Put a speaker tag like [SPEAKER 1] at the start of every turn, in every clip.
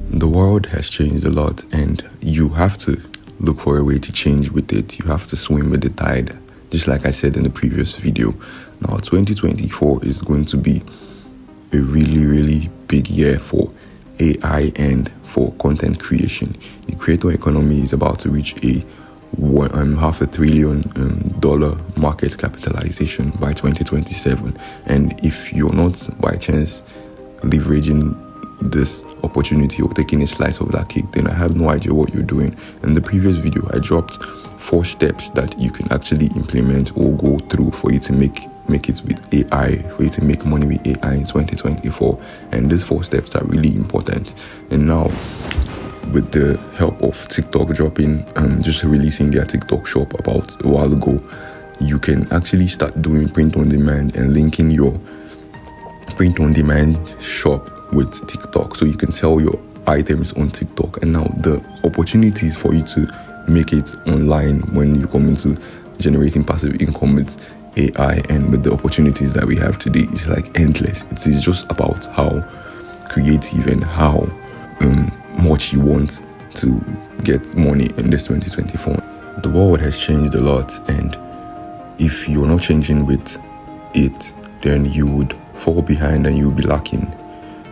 [SPEAKER 1] The world has changed a lot, and you have to look for a way to change with it. You have to swim with the tide, just like I said in the previous video. Now, 2024 is going to be a really big year for AI and for content creation. The creator economy is about to reach a $500 billion market capitalization by 2027. And if you're not by chance leveraging this opportunity or taking a slice of that cake, then I have no idea what you're doing. In the previous video, I dropped 4 steps that you can actually implement or go through for you to make it with AI, for you to make money with AI in 2024. And these 4 steps are really important. And now, with the help of TikTok dropping, just releasing their TikTok shop about a while ago, you can actually start doing print on demand and linking your print on demand shop with TikTok, so you can sell your items on TikTok. And now the opportunities for you to make it online when you come into generating passive income with AI and with the opportunities that we have today is like endless. It is just about how creative and how much you want to get money in this 2024. The world has changed a lot, and if you're not changing with it, then you would fall behind and you'll be lacking.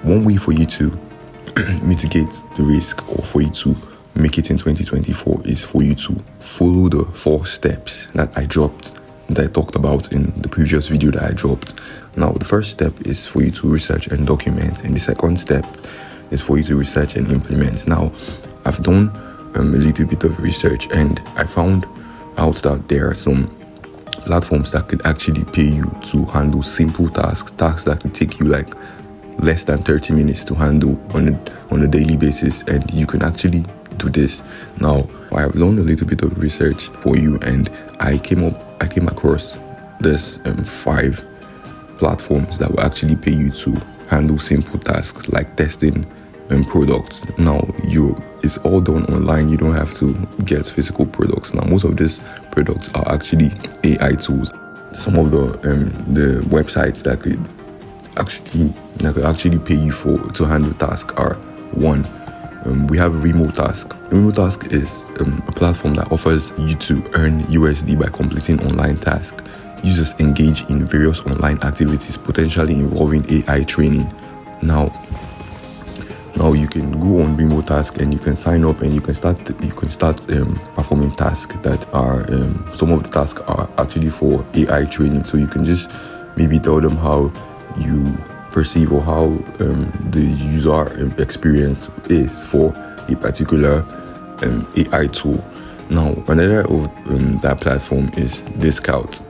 [SPEAKER 1] One way for you to mitigate the risk or for you to make it in 2024 is for you to follow the 4 steps that I talked about in the previous video that I dropped. Now, the first step is for you to research and document, and the second step is for you to research and implement. Now, I've done a little bit of research, and I found out that there are some platforms that could actually pay you to handle simple tasks that could take you like less than 30 minutes to handle on a daily basis, and you can actually do this. Now, I have done a little bit of research for you, and I came across this 5 platforms that will actually pay you to handle simple tasks like testing products. Now, it's all done online. You don't have to get physical products. Now, most of these products are actually AI tools. Some of the websites that could actually pay you to handle tasks are: 1, we have Remotasks. Remotasks is a platform that offers you to earn USD by completing online tasks. Users engage in various online activities, potentially involving AI training. Now you can go on Remotasks and you can sign up and you can start performing tasks that are some of the tasks are actually for AI training. So you can just maybe tell them how you perceive or how the user experience is for a particular AI tool. Now, another of that platform is Dscout.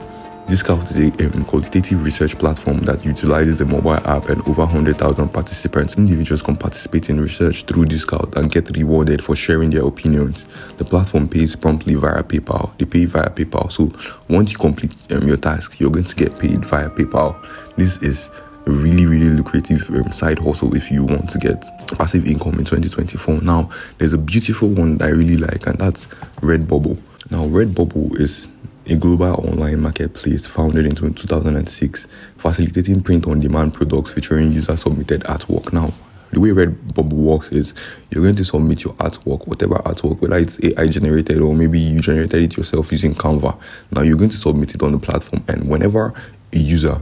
[SPEAKER 1] Dscout is a qualitative research platform that utilizes a mobile app, and over 100,000 participants. Individuals can participate in research through Dscout and get rewarded for sharing their opinions. The platform pays promptly via PayPal. They pay via PayPal. So once you complete your task, you're going to get paid via PayPal. This is a really lucrative side hustle if you want to get passive income in 2024. Now, there's a beautiful one that I really like, and that's Redbubble. Now, Redbubble is a global online marketplace founded in 2006, facilitating print-on-demand products featuring user-submitted artwork. Now, the way Redbubble works is you're going to submit your artwork, whatever artwork, whether it's AI generated or maybe you generated it yourself using Canva. Now, you're going to submit it on the platform, and whenever a user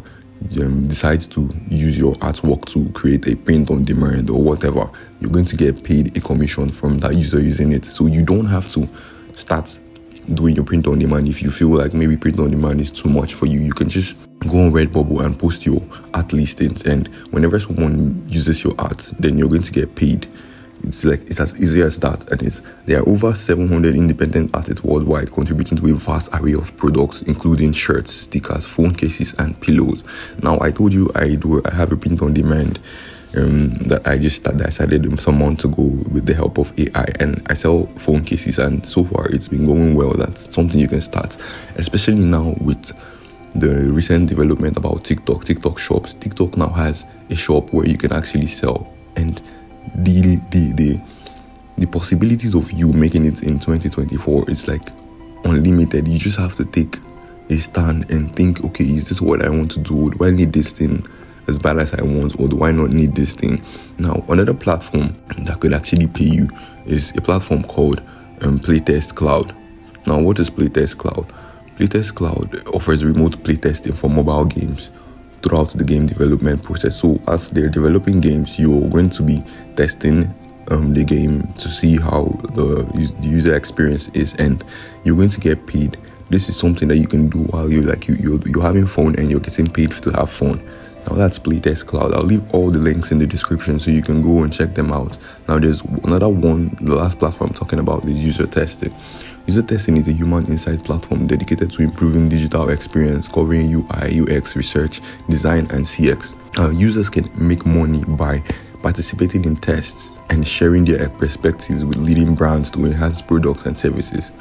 [SPEAKER 1] decides to use your artwork to create a print on demand or whatever, you're going to get paid a commission from that user using it. So you don't have to start doing your print on demand. If you feel like maybe print on demand is too much for you, you can just go on Redbubble and post your art listings, and whenever someone uses your art, then you're going to get paid. It's as easy as that. And there are over 700 independent artists worldwide contributing to a vast array of products, including shirts, stickers, phone cases, and pillows. Now, I told you I have a print on demand that I started some months ago with the help of AI, and I sell phone cases, and so far it's been going well. That's something you can start, especially now with the recent development about TikTok shops. TikTok now has a shop where you can actually sell, and the possibilities of you making it in 2024 is like unlimited. You just have to take a stand and think, okay, is this what I want to do? Do I need this thing as bad as I want, or do I not need this thing? Now, another platform that could actually pay you is a platform called PlaytestCloud. Now, what is PlaytestCloud? PlaytestCloud offers remote playtesting for mobile games throughout the game development process. So as they're developing games, you're going to be testing the game to see how the user experience is, and you're going to get paid. This is something that you can do while you're having fun and you're getting paid to have fun. Now that's PlaytestCloud. I'll leave all the links in the description so you can go and check them out. Now there's another one, the last platform I'm talking about is Usertesting. Usertesting is a human insight platform dedicated to improving digital experience, covering UI, UX, research, design, and CX. Users can make money by participating in tests and sharing their perspectives with leading brands to enhance products and services.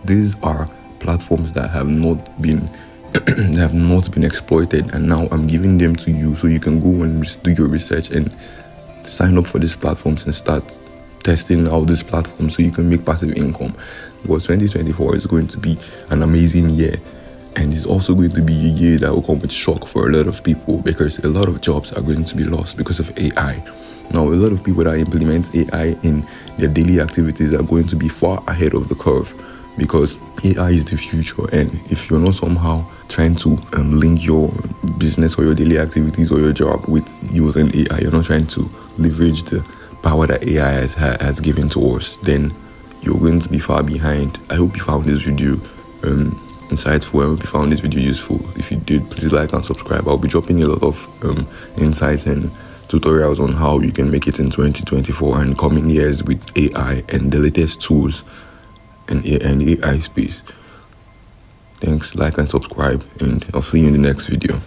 [SPEAKER 1] These are platforms that have not been exploited, and now I'm giving them to you so you can go and do your research and sign up for these platforms and start testing out this platform so you can make passive income. Because 2024 is going to be an amazing year, and it's also going to be a year that will come with shock for a lot of people, because a lot of jobs are going to be lost because of AI. Now, a lot of people that implement AI in their daily activities are going to be far ahead of the curve, because AI is the future. And if you're not somehow trying to link your business or your daily activities or your job with using AI, you're not trying to leverage the power that AI has given to us, then you're going to be far behind. I hope you found this video insightful. I hope you found this video useful. If you did, please like and subscribe. I'll be dropping a lot of insights and tutorials on how you can make it in 2024 and coming years with AI and the latest tools and AI space. Thanks, like and subscribe, and I'll see you in the next video.